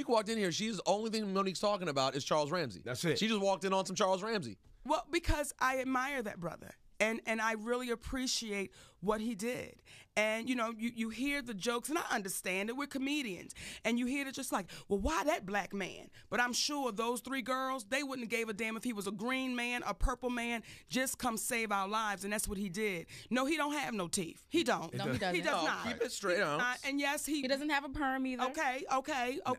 Monique walked in here, the only thing Monique's talking about is Charles Ramsey. That's it. She just walked in on some Charles Ramsey. Well, because I admire that brother. And I really appreciate what he did. And, you know, you hear the jokes, and I understand it. We're comedians. And you hear it just like, well, why that black man? But I'm sure those 3 girls, they wouldn't have gave a damn if he was a green man, a purple man, just come save our lives. And that's what he did. No, he don't have no teeth. He don't. No, he doesn't. He does not. Keep it straight on. And yes, he doesn't have a perm either. Okay.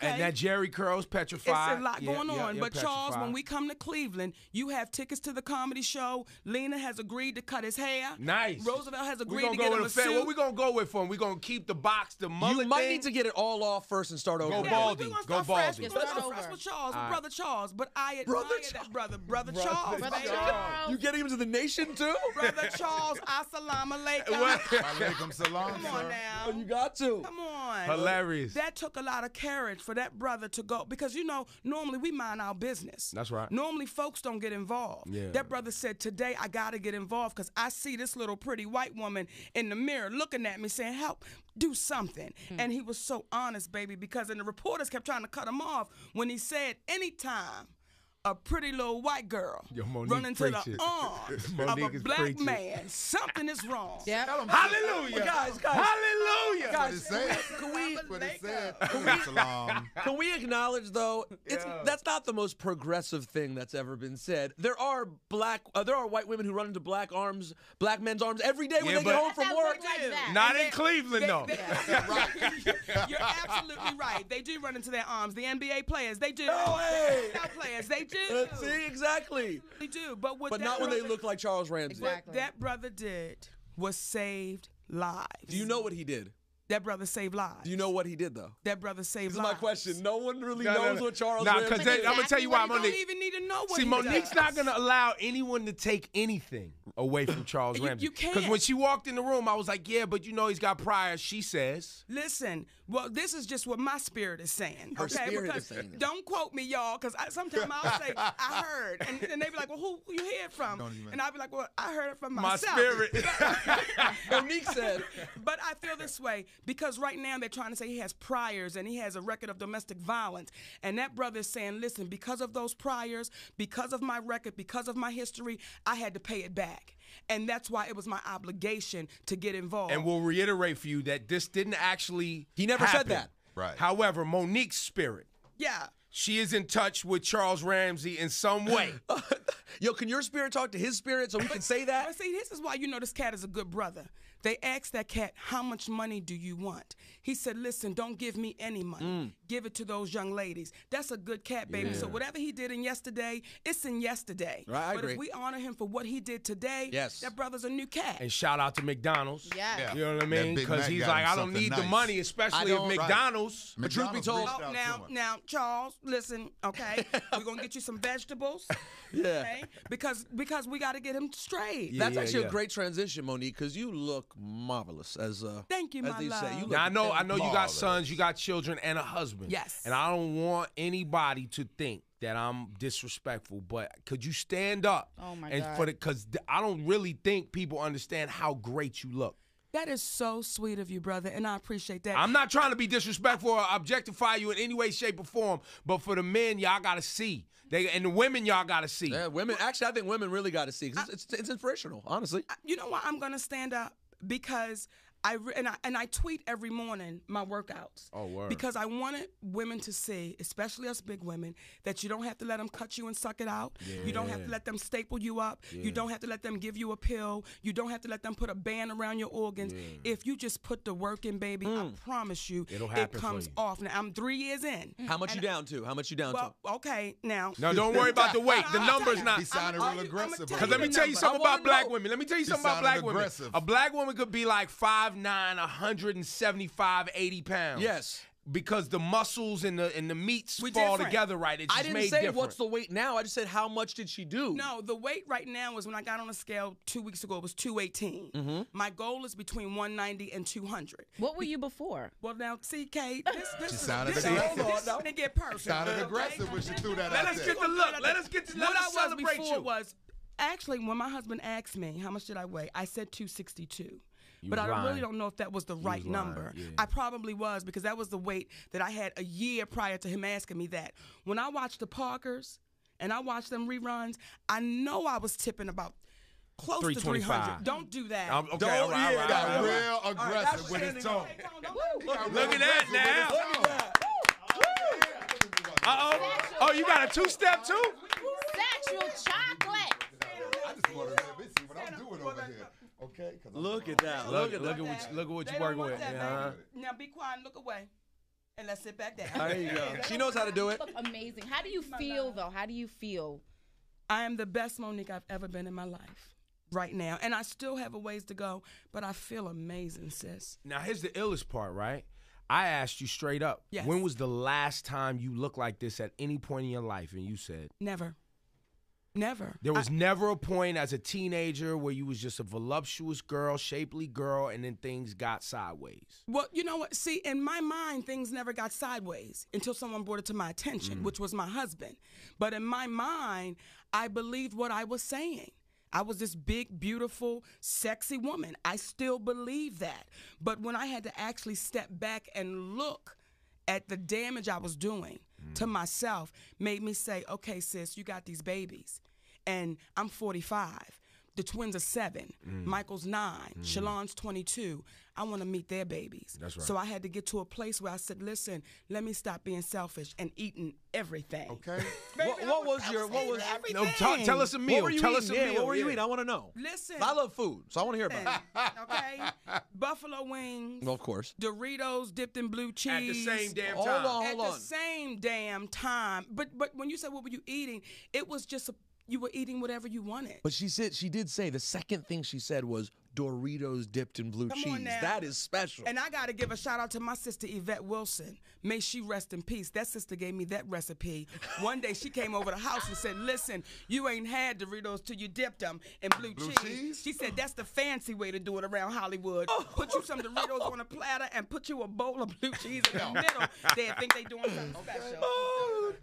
And that Jerry curl's petrified. It's a lot going on. Yeah, but Charles, petrified. when we come to Cleveland, you have tickets to the comedy show. Lena has agreed to cut his hair. Nice. Roosevelt has agreed to get him a suit. What we gonna go with for him? We gonna keep the box, the mullet You might thing? need to get it all off first and start over. Go Yeah, baldy. we're gonna Go start fresh. baldy. We're gonna start fresh with Charles, with Brother Charles. But I admire that brother. Brother Charles. Brother baby. Charles. You getting him to the nation too? Brother Charles, assalamu alaikum. Alaikum salam. Come on now. You got to. Come on. Hilarious. That took a lot of courage for that brother to go, because, you know, normally we mind our business. That's right. Normally folks don't get involved. Yeah. That brother said, today I got to get involved because I see this little pretty white woman in the mirror looking at me saying, help, do something. And he was so honest, baby, because and the reporters kept trying to cut him off when he said, anytime a pretty little white girl run into the arms of a black man, something is wrong. Yep. Hallelujah. Guys. Hallelujah. Guys, can we acknowledge, though, that's not the most progressive thing that's ever been said. There are white women who run into black men's arms every day when they get home from work. Not in Cleveland, though. You're absolutely right. They do run into their arms. The NBA players, they do. No way. The NFL players, they do. See, exactly. They do. But not when they look like Charles Ramsey. What that brother did was saved lives. Do you know what he did? That brother saved lives. Do you know what he did, though? That brother saved This lives. is my question. No one really knows what Charles Nah, Ramsey because did. I'm going to tell you why, You don't Monique. even need to know what See, he Monique's does. not going to allow anyone to take anything away from Charles Ramsey. You can't. Because when she walked in the room, I was like, yeah, but you know he's got prior, she says. Listen, well, this is just what my spirit is saying. Her okay? spirit because is saying it. don't quote me, y'all, because sometimes I'll say, I heard. And they be like, well, who you hear it from? And I'll be like, well, I heard it from myself. My spirit. Monique said. But I feel this way because right now they're trying to say he has priors and he has a record of domestic violence. And that brother is saying, listen, because of those priors, because of my record, because of my history, I had to pay it back. And that's why it was my obligation to get involved. And we'll reiterate for you that this didn't actually He never happen. said that. Right. However, Monique's spirit, yeah. she is in touch with Charles Ramsey in some way. Yo, can your spirit talk to his spirit so we can say that? But see, this is why you know this cat is a good brother. They asked that cat, how much money do you want? He said, listen, don't give me any money. Give it to those young ladies. That's a good cat, baby. So whatever he did in yesterday, it's in yesterday. Right, I but agree. if we honor him for what he did today, Yes. that brother's a new cat. And shout out to McDonald's. Yes. You know what I That mean? Big Because Mac he's got like, him I don't something need the nice. money, especially if don't- McDonald's. But truth be told, reached out to him. Now, Charles, listen, okay? We're going to get you some vegetables. Yeah. Okay? Because we got to get him straight. That's actually a great transition, Monique, because you look marvelous as Thank you, as my they love. say. You look Now, I know you got Marvelous. sons, you got children, and a husband. Yes. And I don't want anybody to think that I'm disrespectful, but could you stand up? Oh, my and God. Because I don't really think people understand how great you look. That is so sweet of you, brother, and I appreciate that. I'm not trying to be disrespectful or objectify you in any way, shape, or form, but for the men, y'all got to see. And the women, y'all got to see. Yeah, women. Actually, I think women really got to see. 'Cause it's inspirational, honestly. You know why I'm gonna stand up? Because I tweet every morning my workouts. Oh, word. Because I wanted women to see, especially us big women, that you don't have to let them cut you and suck it out. You don't have to let them staple you up. You don't have to let them give you a pill. You don't have to let them put a band around your organs. If you just put the work in, baby, I promise you, It'll it happen for comes you. off. Now I'm 3 years in. How much you down to? How much you down Well, okay, now. No, don't worry about the weight. The number's not. He sounded real aggressive. Because let me tell you something about black women. Let me tell you something about black sounded women. aggressive. A black woman could be like 5'9", 175, 80 pounds. Yes. Because the muscles and the meats We fall different. together right. It's I just didn't made say different. what's the weight now. I just said how much did she do? No, the weight right now is when I got on a scale 2 weeks ago, it was 218. My goal is between 190 and 200. What were you before? Well, now, see, Kate, this is sounded this aggressive. is when it get personal. Sounded okay? aggressive when she threw that Let out us there. get the look. Let us What I was celebrate before you. was, actually, when my husband asked me, how much did I weigh? I said 262. but I lying. really don't know if that was the right lying, number. yeah. I probably was, because that was the weight that I had a year prior to him asking me that. When I watched the Parkers and I watched them reruns, I know I was tipping about close to 300. Don't do that. Okay, Don't- all right, yeah, all right, Got all right. real All right, aggressive that's with his standing tone. up. Look at that now. Look at that. Oh, you got a two-step too? Sexual chocolate. I just want to see what I'm doing over here. Okay? 'Cause I'm Look at that. Look at that. Look at what They you're don't working want with. that, Yeah. baby. Now be quiet and look away. And let's sit back down. There you go. She knows how to do it. Look amazing. How do you feel though? How do you feel? I am the best Monique I've ever been in my life right now. And I still have a ways to go, but I feel amazing, sis. Now, here's the illest part, right? I asked you straight up, Yes. when was the last time you looked like this at any point in your life? And you said, Never. Never. there was never a point as a teenager where you was just a voluptuous girl, shapely girl, and then things got sideways. Well, you know what? See, in my mind, things never got sideways until someone brought it to my attention, which was my husband. But in my mind, I believed what I was saying. I was this big, beautiful, sexy woman. I still believe that. But when I had to actually step back and look at the damage I was doing to myself, made me say, okay, sis, you got these babies. And I'm 45. The twins are 7. Michael's 9. Shalon's 22. I want to meet their babies. That's right. So I had to get to a place where I said, listen, let me stop being selfish and eating everything. Okay? What was your? What was? No, tell us a meal. What were you Tell eating? us a Yeah, meal. what were you Yeah. eating? I want to know. Listen. I love food, so I want to hear about it. Okay? Buffalo wings. Well, of course. Doritos dipped in blue cheese. At the same damn Hold time. on. At the same damn time. But when you said what were you eating, it was just you were eating whatever you wanted. But she did say the second thing she said was Doritos dipped in blue Come cheese. on now. That is special. And I got to give a shout out to my sister Yvette Wilson. May she rest in peace. That sister gave me that recipe. One day she came over the house and said, listen, you ain't had Doritos till you dipped them in blue cheese. She said, that's the fancy way to do it around Hollywood. Put you some Doritos on a platter and put you a bowl of blue cheese in the middle. They think they doing something special.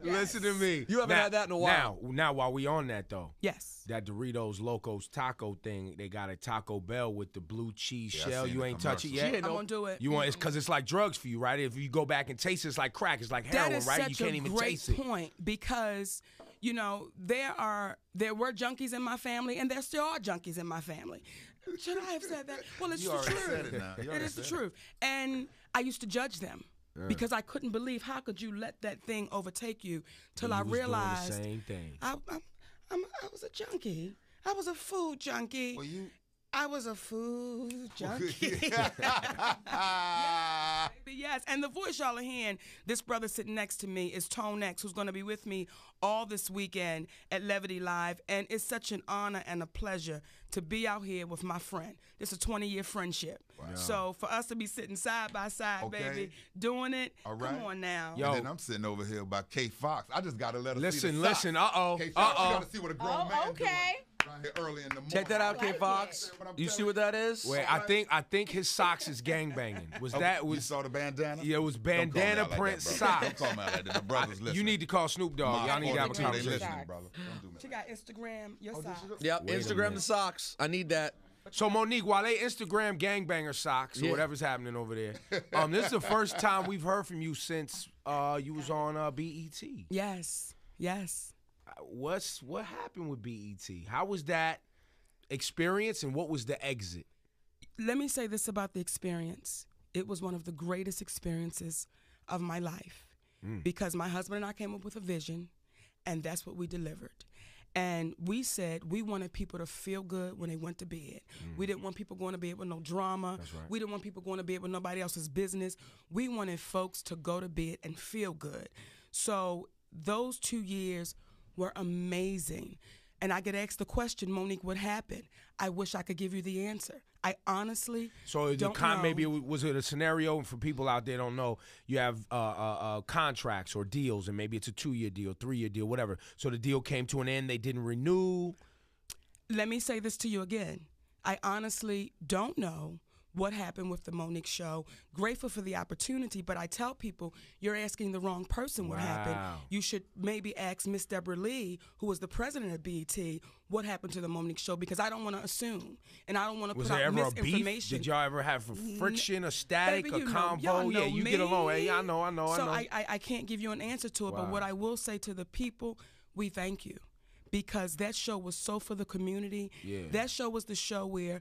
Listen to me. You haven't had that in a while. Now, while we on that, though, Yes. that Doritos Locos Taco thing, they got at Taco Bell with the blue cheese Yeah, I shell. seen You the ain't touch it commercials. yet? I'm going to do it. You want it's because it's like drugs for you, right? If you go back and taste it, it's like crack. It's like heroin, That is right? such You can't a even great taste it. point, because you know there were junkies in my family, and there still are junkies in my family. Should I have said that? Well, it's You the already truth. said it now. You It already is the said it. truth. And I used to judge them because I couldn't believe how could you let that thing overtake you till You I was doing the realized same thing. I was a junkie. I was a food junkie. Well, you. I was a food junkie. Yes, and the voice y'all are hearing, this brother sitting next to me is Tone X, who's going to be with me all this weekend at Levity Live, and it's such an honor and a pleasure to be out here with my friend. This is a 20-year friendship. Wow. So for us to be sitting side by side, Okay. baby, doing it, All right. come on now. Yo. And then I'm sitting over here by K Fox. I just got to let her see the Listen, socks. uh-oh, K Fox, uh-oh. you got to see what a grown man okay. doing right here early in the morning. Check that out, K like Fox. it. But I'm You see telling what that is? Wait, I think his socks is gangbanging. Was that You was saw the bandana? yeah, it was Don't call me bandana out like print that, brother. socks. Don't call me out like that. The brothers listening. You need to call Snoop Dogg. Y'all need to have a 42, they conversation. listening, brother. Don't do me She like got Instagram, your side. Yep, Wait a Instagram minute. the socks. I need that. So Monique, while they Instagram gangbanger socks or Yeah. whatever's happening over there, this is the first time we've heard from you since you was on BET. Yes, yes. What happened with BET? How was that experience and what was the exit? Let me say this about the experience. It was one of the greatest experiences of my life because my husband and I came up with a vision, and that's what we delivered. And we said we wanted people to feel good when they went to bed. We didn't want people going to bed with no drama. That's right. We didn't want people going to bed with nobody else's business. We wanted folks to go to bed and feel good. So those 2 years were amazing. And I get asked the question, Monique, what happened? I wish I could give you the answer. I honestly So don't know. maybe was it a scenario for people out there don't know? You have contracts or deals, and maybe it's a 2-year deal, 3-year deal, whatever. So the deal came to an end, they didn't renew. Let me say this to you again. I honestly don't know what happened with the Monique show. Grateful for the opportunity, but I tell people, you're asking the wrong person what happened. You should maybe ask Miss Deborah Lee, who was the president of BET, what happened to the Monique show, because I don't want to assume, and I don't want to put out misinformation. Beef? Did y'all ever have friction, a static, Baby, a convo? Yeah, you get along. Hey, I know. So I can't give you an answer to it, but what I will say to the people, we thank you. Because that show was so for the community. Yeah. That show was the show where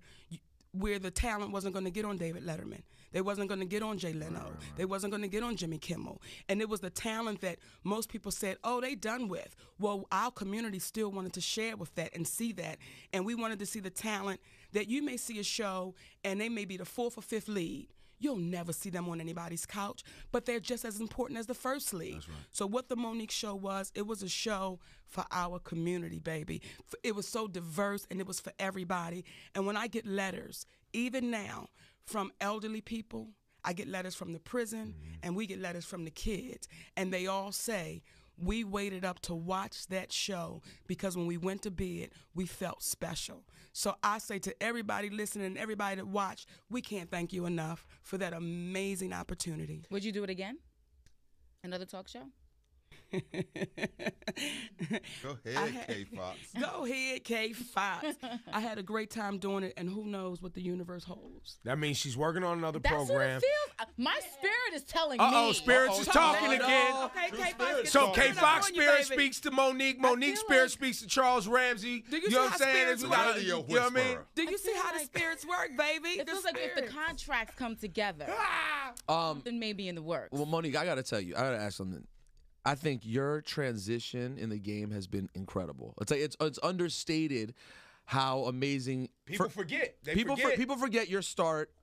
the talent wasn't going to get on David Letterman. They wasn't going to get on Jay Leno. Right. They wasn't going to get on Jimmy Kimmel. And it was the talent that most people said, oh, they done with. Well, our community still wanted to share with that and see that. And we wanted to see the talent that you may see a show and they may be the 4th or 5th lead. You'll never see them on anybody's couch, but they're just as important as the first lead. That's right. So what the Monique show was, it was a show for our community, baby. It was so diverse, and it was for everybody. And when I get letters, even now, from elderly people, I get letters from the prison, and we get letters from the kids, and they all say, we waited up to watch that show because when we went to bed, we felt special. So I say to everybody listening and everybody that watched, we can't thank you enough for that amazing opportunity. Would you do it again? Another talk show? Go ahead, K-Fox. Go ahead, K-Fox. I had a great time doing it, and who knows what the universe holds. That means she's working on another That's program. what it feels. My spirit is telling me. Uh-oh, Spirits is talking again. Okay, K-Fox. So K-Fox Spirit speaks to Monique. Monique Spirit speaks to Charles Ramsey. Do you know see what I'm saying? spirits You know what I mean? Do you see how the spirits work, baby? It feels like if the contracts come together, then maybe in the works. Well, Monique, I got to tell you, I got to ask something. I think your transition in the game has been incredible. It's like it's understated how amazing People forget. People forget your start.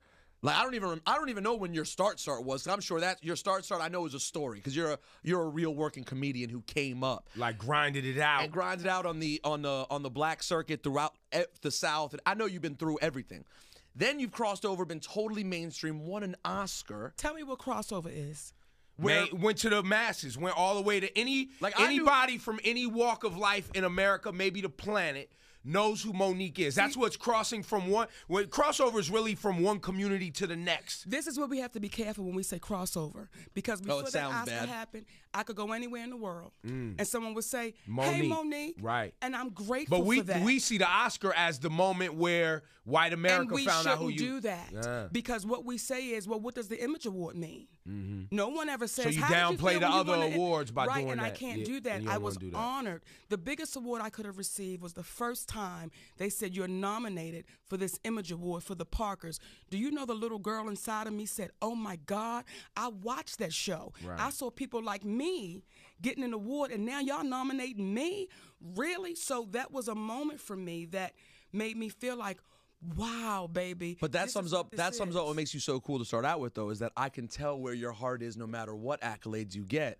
Like I don't even know when your start was. I'm sure that your start I know is a story because you're a real working comedian who came up like grinded it out on the black circuit throughout the South. And I know you've been through everything. Then you've crossed over, been totally mainstream, won an Oscar. Tell me what crossover is. Went to the masses, went all the way to anybody from any walk of life in America, maybe the planet, knows who Monique is. That's what's crossing from one. Crossover is really from one community to the next. This is where we have to be careful when we say crossover, because before that Oscar happened, I could go anywhere in the world, and someone would say, "Hey, Monique," right? And I'm grateful for that. But we see the Oscar as the moment where white America found out who you. And we shouldn't do that because what we say is, well, what does the Image Award mean? No one ever says. So you how downplay the other awards by doing that. Right, and I can't do that. I was honored. The biggest award I could have received was the first time they said you're nominated for this Image Award for the Parkers. Do you know the little girl inside of me said, "Oh my God, I watched that show. Right. I saw people like me getting an award, and now y'all nominating me? Really?" So that was a moment for me that made me feel like, wow, baby. But that sums up what makes you so cool to start out with, though, is that I can tell where your heart is no matter what accolades you get.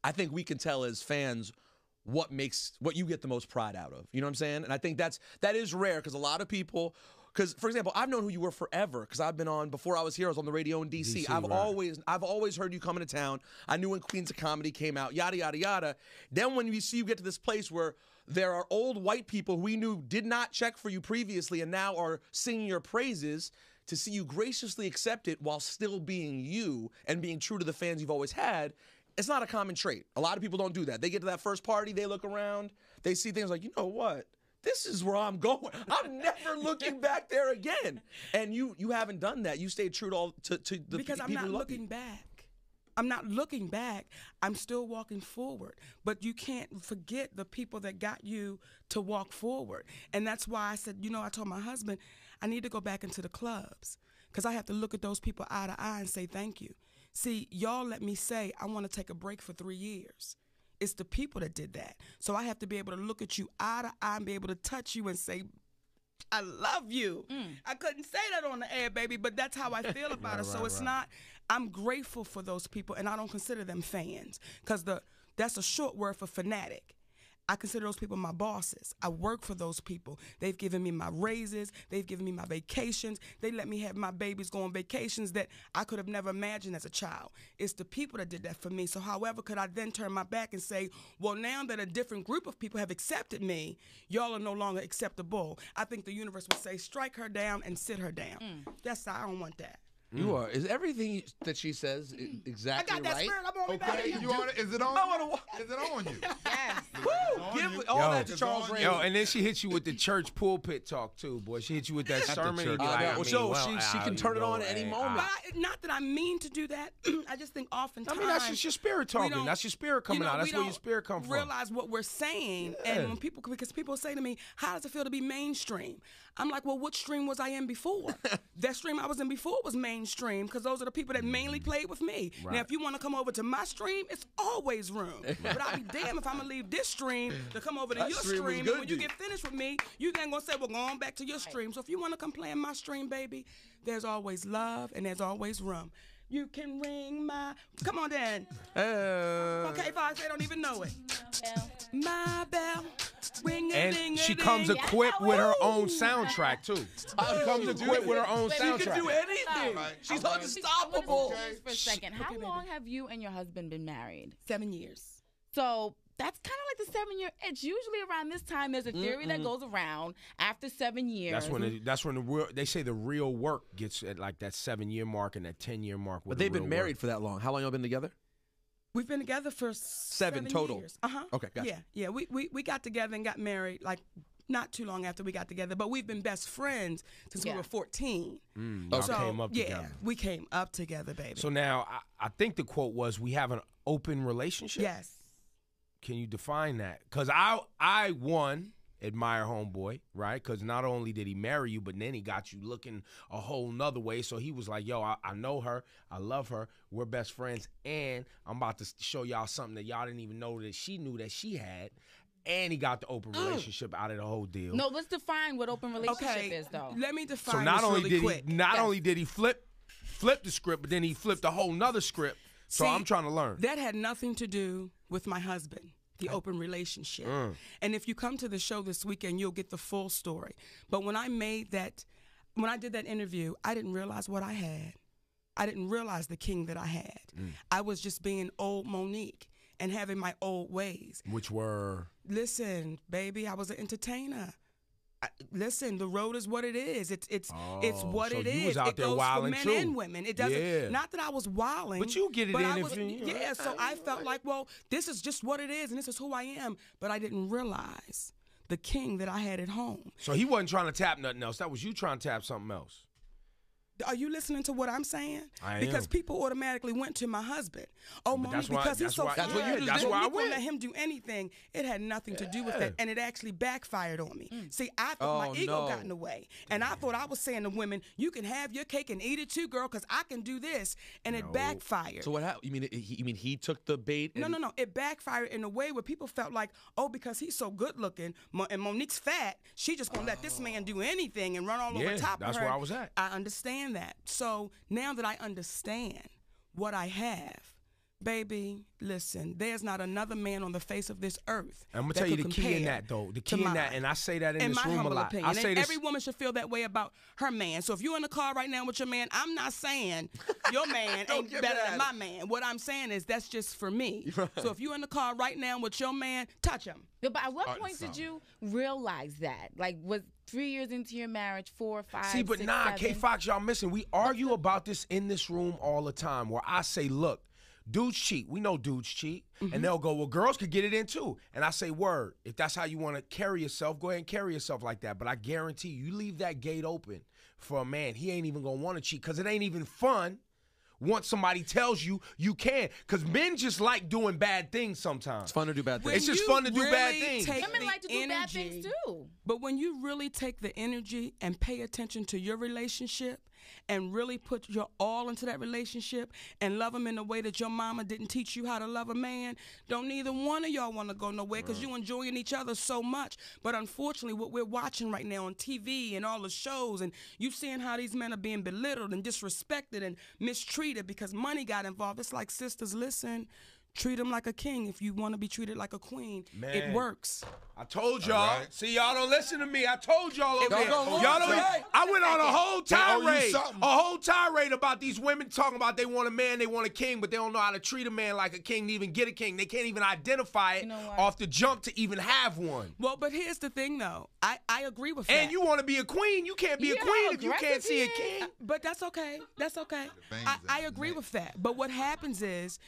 I think we can tell as fans what you get the most pride out of. You know what I'm saying? And I think that is rare because a lot of people, because for example, I've known who you were forever because I've been on, before I was here, I was on the radio in DC. I've always heard you coming to town. I knew when Queens of Comedy came out, yada, yada, yada. Then when we see you get to this place where there are old white people who we knew did not check for you previously and now are singing your praises, to see you graciously accept it while still being you and being true to the fans you've always had, it's not a common trait. A lot of people don't do that. They get to that first party, they look around, they see things like, you know what? This is where I'm going. I'm never looking back there again. And you haven't done that. You stayed true to the people who love you. Because I'm not looking back. I'm not looking back. I'm still walking forward. But you can't forget the people that got you to walk forward. And that's why I said, I told my husband, I need to go back into the clubs because I have to look at those people eye to eye and say thank you. See, y'all let me say I want to take a break for 3 years. It's the people that did that. So I have to be able to look at you eye to eye and be able to touch you and say, I love you. I couldn't say that on the air, baby, but that's how I feel about it. So it's not, I'm grateful for those people, and I don't consider them fans because that's a short word for fanatic. I consider those people my bosses. I work for those people. They've given me my raises. They've given me my vacations. They let me have my babies go on vacations that I could have never imagined as a child. It's the people that did that for me. So however could I then turn my back and say, well, now that a different group of people have accepted me, y'all are no longer acceptable. I think the universe would say, strike her down and sit her down. I don't want that. You are. Is everything that she says exactly I got that right? spirit. I'm on Okay, you on it? Is it on? Is it on you? Yes. Woo! Give all that to Charles Raymond. Yo, and then she hits you with the church pulpit talk too, boy. She hits you with that sermon. And She can turn it on at any moment. But not that I mean to do that. I just think oftentimes. I mean, that's just your spirit talking. That's your spirit coming out. That's where your spirit comes from. Realize what we're saying, and when because people say to me, "How does it feel to be mainstream?" I'm like, well, what stream was I in before? That stream I was in before was mainstream because those are the people that mainly played with me. Right. Now, if you want to come over to my stream, it's always room. But I'll be damned if I'm going to leave this stream to come over to your stream. And when you get finished with me, you then going to say, well, go on back to your stream. So if you want to come play in my stream, baby, there's always love and there's always room. You can ring my... Come on, Dan. Okay, Fox, they don't even know it. My bell. And she comes equipped with her own soundtrack, too. She comes equipped with her own soundtrack. She can do anything. She's unstoppable. For a second, how long have you and your husband been married? 7 years. So that's kind of like the 7-year itch. Usually around this time, there's a theory that goes around after 7 years. That's when the real, they say the real work gets at like that 7-year mark and that 10-year mark. But they've been married for that long. How long y'all been together? We've been together for 7 total. years. Okay, gotcha. Yeah. We got together and got married like not too long after we got together, but we've been best friends since we were 14. Y'all came up together. Yeah, we came up together, baby. So now, I think the quote was, we have an open relationship? Yes. Can you define that? Because I admire homeboy, right? Because not only did he marry you, but then he got you looking a whole nother way. So he was like, yo, I know her. I love her. We're best friends. And I'm about to show y'all something that y'all didn't even know that she knew that she had. And he got the open relationship out of the whole deal. No, let's define what open relationship is, though. Let me define so not this only really did quick. he not only did he flip the script, but then he flipped a whole nother script. So I'm trying to learn. That had nothing to do with my husband, the open relationship. And if you come to the show this weekend, you'll get the full story. But when I did that interview, I didn't realize what I had. I didn't realize the king that I had. I was just being old Monique and having my old ways. Which were? Listen, baby, I was an entertainer. Listen, the road is what it is. It's what so it you is. was out it there goes wilding for men too. and women. It doesn't. Not that I was wilding, but you get it in. Yeah. So I felt like, well, this is just what it is, and this is who I am. But I didn't realize the king that I had at home. So he wasn't trying to tap nothing else. That was you trying to tap something else. Are you listening to what I'm saying? I am. Because people automatically went to my husband. Oh, Monique, why- because he's so fine. that's what you do. That's why I Monique won't went. let him do anything. It had nothing to do with that, and it actually backfired on me. See, I thought my ego got in the way, and I thought I was saying to women, "You can have your cake and eat it too, girl, because I can do this," and it backfired. So what happened? You mean he took the bait? And No. It backfired in a way where people felt like, oh, because he's so good looking and Monique's fat, she just gonna let this man do anything and run all over top of her. That's where I was at. I understand that. So now that I understand what I have, baby, listen, there's not another man on the face of this earth. I'm gonna tell you the key in that, though. The key in that, and I say that in this room a lot. Opinion. I say and this. Every woman should feel that way about her man. So if you're in the car right now with your man, I'm not saying your man ain't better than my man. What I'm saying is that's just for me. Right. So if you're in the car right now with your man, touch him. But at what point did you realize that? Like, was 3 years into your marriage, 4, 5, See, but 6, nah, 7? K-Fox, y'all missing. We argue about this in this room all the time where I say, look, dudes cheat. We know dudes cheat. And they'll go, well, girls could get it in too. And I say, word, if that's how you want to carry yourself, go ahead and carry yourself like that. But I guarantee you leave that gate open for a man, he ain't even going to want to cheat because it ain't even fun once somebody tells you you can. Because men just like doing bad things sometimes. It's fun to do bad things. It's just fun to do bad things. Women like to do bad things too. But when you really take the energy and pay attention to your relationship and really put your all into that relationship and love him in a way that your mama didn't teach you how to love a man, don't neither one of y'all want to go nowhere because you're enjoying each other so much. But unfortunately, what we're watching right now on TV and all the shows, and you seeing how these men are being belittled and disrespected and mistreated because money got involved. It's like, sisters, listen, Treat him like a king if you want to be treated like a queen. Man. It works. I told y'all. Right. See, y'all don't listen to me. I told y'all over there. go Y'all don't. Hey. I went on a whole They owe you tirade, something. about these women talking about they want a man, they want a king, but they don't know how to treat a man like a king to even get a king. They can't even identify it You know what? off the jump to even have one. Well, but here's the thing, though. I agree with that. And you want to be a queen. You can't be a Yeah, queen if you aggressive can't see a he is. king. But that's okay. That's okay. bangs I in agree his with that. But what happens is,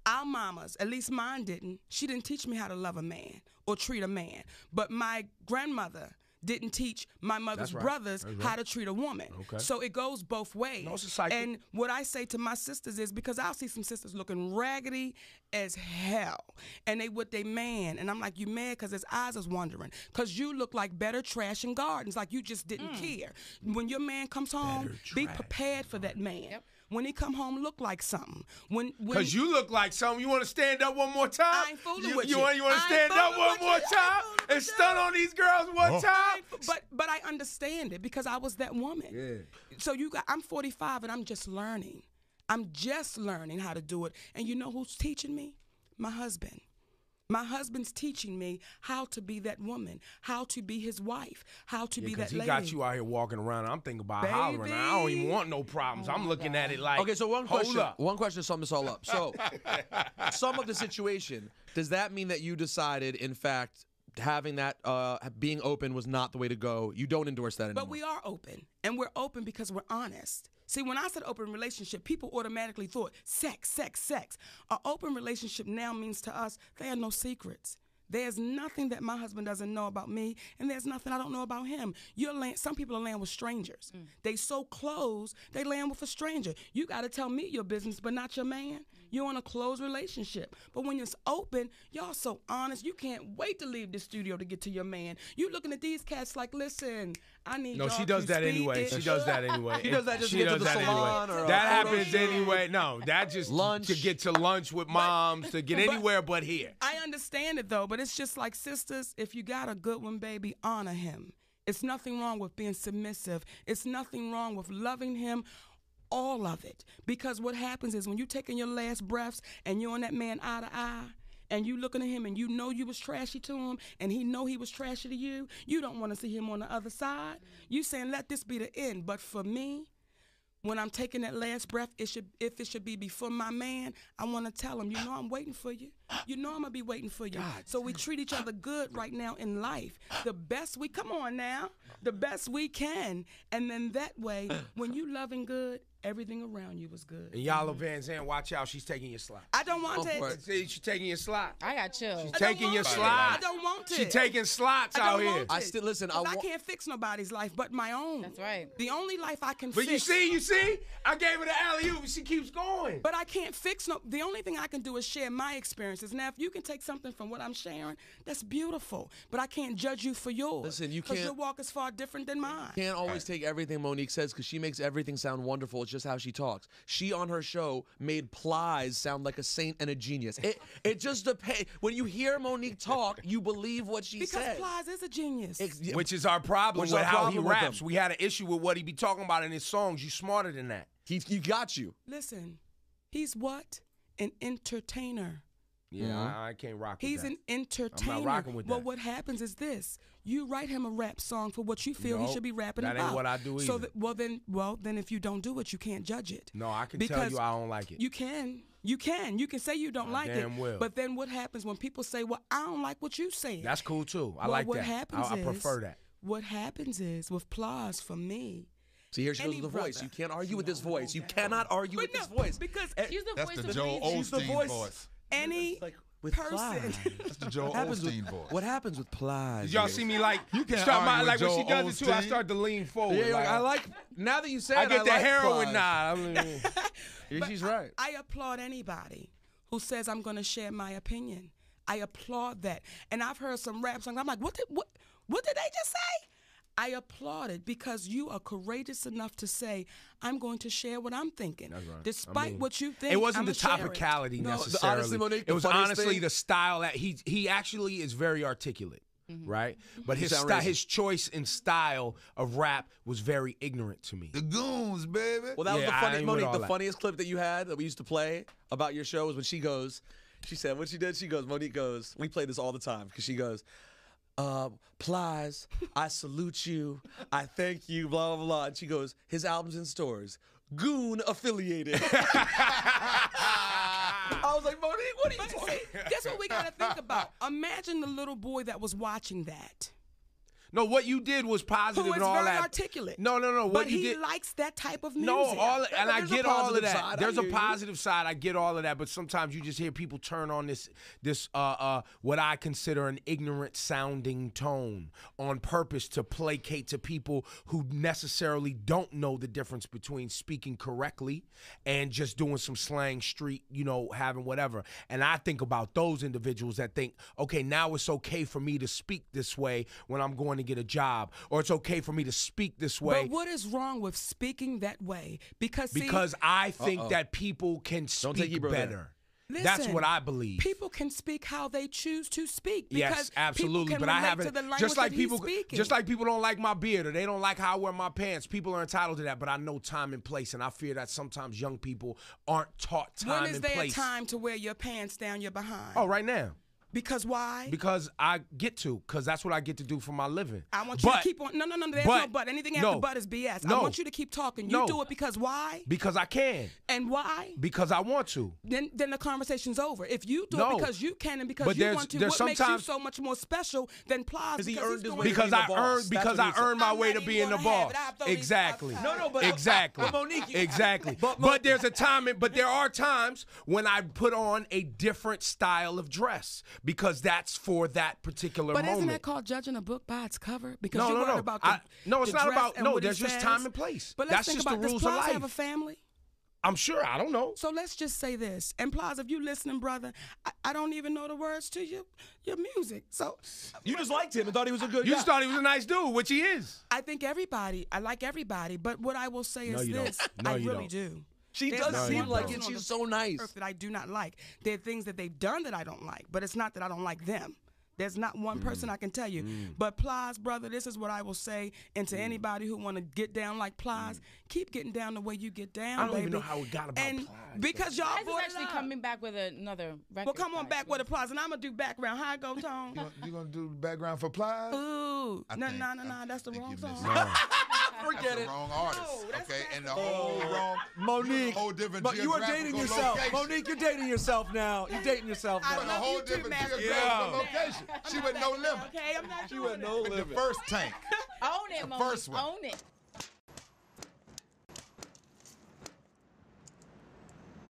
our mamas, at least mine didn't, she didn't teach me how to love a man or treat a man. But my grandmother didn't teach my mother's That's right. brothers That's right. how to treat a woman. Okay. So it goes both ways. No, it's a cycle. And what I say to my sisters is, because I'll see some sisters looking raggedy as hell, and they with their man, and I'm like, you mad because his eyes is wandering, because you look like better trash in gardens, like you just didn't care. When your man comes home, be trash. prepared for that man. Yep. When he come home, look like something. When Because you look like something. You want to stand up one more time? I ain't fooling with you. You want to I ain't stand up fooling one with more you. I ain't time fooling and with stun you. on these girls one time? but I understand it because I was that woman. Yeah. So I'm 45 and I'm just learning. I'm just learning how to do it. And you know who's teaching me? My husband. My husband's teaching me how to be that woman, how to be his wife, how to be Because that he lady. got you out here walking around. I'm thinking about hollering. I don't even Baby. want no problems. I'm looking at it like, Okay, so one hold question. up. One question to sum this all up. So, sum up the situation. Does that mean that you decided, in fact, having that being open was not the way to go? You don't endorse that anymore. But we are open, and we're open because we're honest. See, when I said open relationship, people automatically thought sex, sex, sex. An open relationship now means to us there are no secrets. There's nothing that my husband doesn't know about me, and there's nothing I don't know about him. Some people are laying with strangers. They so close, they laying with a stranger. You got to tell me your business, but not your man. You're in a closed relationship. But when it's open, y'all so honest. You can't wait to leave the studio to get to your man. You looking at these cats like, listen, I need No, y'all she does to that speed anyway. this She does that anyway. She does that just to She get to does the that salon anyway. or a That photo happens shoot. anyway. No, that just Lunch. to get to lunch with moms, to get anywhere but here. I understand it though, but it's just like, sisters, if you got a good one, baby, honor him. It's nothing wrong with being submissive. It's nothing wrong with loving him. All of it. Because what happens is when you taking your last breaths and you're on that man eye to eye, and you looking at him and you know you was trashy to him and he know he was trashy to you, you don't want to see him on the other side. You saying, let this be the end. But for me, when I'm taking that last breath, if it should be before my man, I want to tell him, you know I'm waiting for you. You know I'm going to be waiting for you. So we treat each other good right now in life. The best come on now, the best we can. And then that way, when you loving good, everything around you was good. And Yala Van Zandt, watch out. She's taking your slot. I don't want Go for it. it. See, she's taking your slot. I got chills. She's I don't taking want your it. slot. I don't want it. She taking slots I out don't here. want I it. still listen. 'Cause I can't fix nobody's life but my own. That's right. The only life I can But fix. you see, I gave her the alley-oop. She keeps going. But I can't fix the only thing I can do is share my experiences. Now, if you can take something from what I'm sharing, that's beautiful. But I can't judge you for yours. Listen, you because can't- your walk is far different than mine. Can't always take everything Monique says because she makes everything sound wonderful. It's just how she talks. She on her show made Plies sound like a saint and a genius. It just depends. When you hear Monique talk, you believe what she Because says. Plies is a genius. Which is our problem Which is with our how he problem with raps. him. We had an issue with what he be talking about in his songs. You smarter than that. He got you. Listen, he's what? An entertainer. Yeah, I can't rock with He's that. an entertainer. I'm not rocking with Well, that. what happens is this: you write him a rap song for what you feel No, he should be rapping that about. ain't what I do So either. then if you don't do it, you can't judge it. No, I can tell Because you I don't like it. You can. You can say you don't like damn it. well. But then what happens when people say, "Well, I don't like what you saying"? That's cool too. I Well, like what that. Happens I is, prefer that. What happens is with Plies for me. See, here she goes Any with the voice. brother. You can't argue with this voice. You cannot argue with this voice. because She's the That's voice the of Joe reason. She's the Osteen voice. voice. any Like with person. Plies. That's the Joe What happens Osteen with, voice. what happens with Plies? Did y'all see me like You can't start argue like with when she Joe does it too? I Osteen. start to lean forward. Yeah, like, I like. Now that you say I it, get the like heroin Plies. nod. I mean, Yeah, But she's right. I applaud anybody who says I'm going to share my opinion. I applaud that. And I've heard some rap songs. I'm like, what did they just say? I applaud it because you are courageous enough to say, I'm going to share what I'm thinking. That's right. Despite I mean, what you think, it wasn't I'ma the share it. topicality No, necessarily. honestly, Monique, it was the funniest honestly thing- the style that he actually is very articulate, right? But his sound style, racist. his choice and style of rap was very ignorant to me. The goons, baby. Well, that was Yeah, the I funny, ain't with Monique. all The that. funniest clip that you had that we used to play about your show was when she goes, She said what she did. She goes, Monique goes, we play this all the time because she goes, Plies, I salute you. I thank you, blah, blah, blah. And she goes, his album's in stores. Goon affiliated. I was like, Monique, what are you talking? That's what we got to think about. Imagine the little boy that was watching that. No, what you did was positive Who is and all very that. articulate. No. What But you he did, likes that type of music. No, and I get all of that. Side. There's a hear you. positive side. I get all of that, but sometimes you just hear people turn on this what I consider an ignorant sounding tone on purpose to placate to people who necessarily don't know the difference between speaking correctly and just doing some slang street, having whatever. And I think about those individuals that think, okay, now it's okay for me to speak this way when I'm going to get a job, or it's okay for me to speak this way. But what is wrong with speaking that way? Because I think that people can speak better. Listen, that's what I believe. People can speak how they choose to speak. Yes, absolutely. But I haven't. Just like people don't like my beard, or they don't like how I wear my pants. People are entitled to that. But I know time and place, and I fear that sometimes young people aren't taught time and place. When is there a time to wear your pants down your behind? Oh, right now. Because why? Because because that's what I get to do for my living. I want you to keep on. No, there's no but. Anything after but is BS. No. I want you to keep talking. You do it because why? Because I can. And why? Because I want to. Then the conversation's over. If you do it because you can and because you want to, what makes you so much more special than Plies? Because he earned his way. Because I earned my way to being the boss. Exactly. Exactly. Monique, exactly. But there's a time. But there are times when I put on a different style of dress. Because that's for that particular moment. But isn't that called judging a book by its cover? Because no, you're no, worried no. about it's not about. No, there's just time and place. But that's think just about, the rules does of Plies life. have a family? I'm sure. I don't know. So let's just say this. And Plies, if you listening, brother, I don't even know the words to your music. So you just liked him and thought he was a good guy. You just thought he was a nice dude, which he is. I think I like everybody. But what I will say is this. I really do. She does seem like it. She's so nice. That I do not like. There are things that they've done that I don't like, but it's not that I don't like them. There's not one person I can tell you. But Plies, brother, this is what I will say. And to anybody who want to get down like Plies, keep getting down the way you get down, I don't even know how we got about Plies. Because y'all Plies is actually coming back with another record. Well, come on back with a Plies, and I'm going to do background. How I go, Tone? You going to do the background for Plies? Ooh. No, that's the wrong song. Forget That's it. the wrong artist. Okay, and the whole wrong. Monique, whole different but you are geographical dating yourself. location. Monique, you're dating yourself now. You're dating yourself I But a now. love whole you too, different Master. geographical location. She went no limit. Okay, I'm not She doing went it. no With the limit. first tank. Own it, The Monique. first one. Own it.